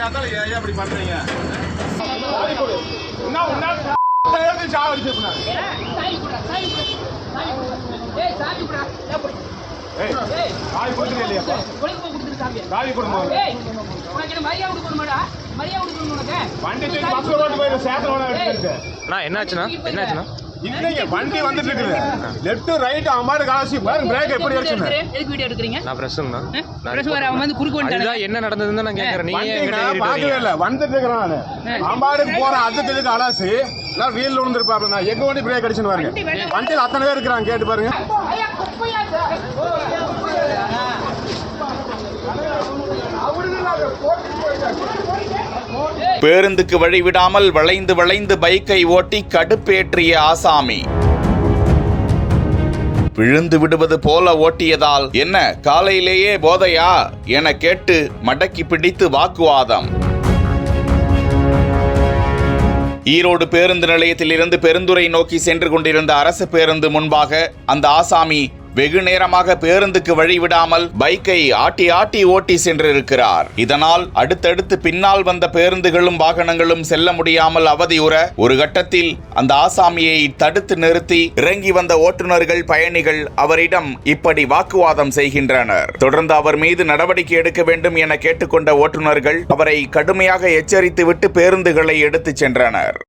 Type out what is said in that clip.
அப்படி பண்றீங்க? என்னாச்சுன்னா இல்லைங்க, வண்டி வந்துட்டு இருக்குது. லெஃப்ட் ரைட் அம்மாடு காசி பாருங்க, பிரேக் எப்படி அடிச்சீங்க? எதுக்கு வீடியோ எடுக்கறீங்க? நான் பிரஸ்ஸுங்க. பிரஸ் வர அவன் வந்து குறுக்கு வந்துட்டான். அதுதான் என்ன நடந்ததுன்னு நான் கேக்குறேன். நீங்க என்கிட்ட நான் பார்க்கவே இல்ல, வந்துட்டு இருக்கேன் நானு. அம்மாடுக்கு போறேன், அதுக்கு அலாசி நான் வீல்ல விழுந்திருப்பாப்ல. நான் எங்க வண்டி பிரேக் அடிச்சுன்னு பாருங்க. வண்டியில் அத்தனை பேர் இருக்கிறாங்க, கேட்டு பாருங்க. பேருந்துக்கு வழிவிடாமல் வளைந்து வளைந்து பைக்கை ஓட்டி கடுப்பேற்றிய ஆசாமி. விழுந்து விடுவது போல ஓட்டியதால் என்ன காலையிலேயே போதையா என கேட்டு மடக்கி பிடித்து வாக்குவாதம். ஈரோடு பேருந்து நிலையத்திலிருந்து பெருந்துறை நோக்கி சென்று கொண்டிருந்த அரசு பேருந்து முன்பாக அந்த ஆசாமி வெகு நேரமாக பேருந்துக்கு வழிவிடாமல் பைக்கை ஆட்டி ஆட்டி ஓட்டி சென்றிருக்கிறார். இதனால் அடுத்தடுத்து பின்னால் வந்த பேருந்துகளும் வாகனங்களும் செல்ல முடியாமல் அவதியுற ஒரு கட்டத்தில் அந்த ஆசாமியை தடுத்து நிறுத்தி இறங்கி வந்த ஓட்டுநர்கள் பயணிகள் அவரிடம் இப்படி வாக்குவாதம் செய்கின்றனர். தொடர்ந்து அவர் மீது நடவடிக்கை எடுக்க வேண்டும் என கேட்டுக்கொண்ட ஓட்டுநர்கள் அவரை கடுமையாக எச்சரித்துவிட்டு பேருந்துகளை எடுத்துச் சென்றனர்.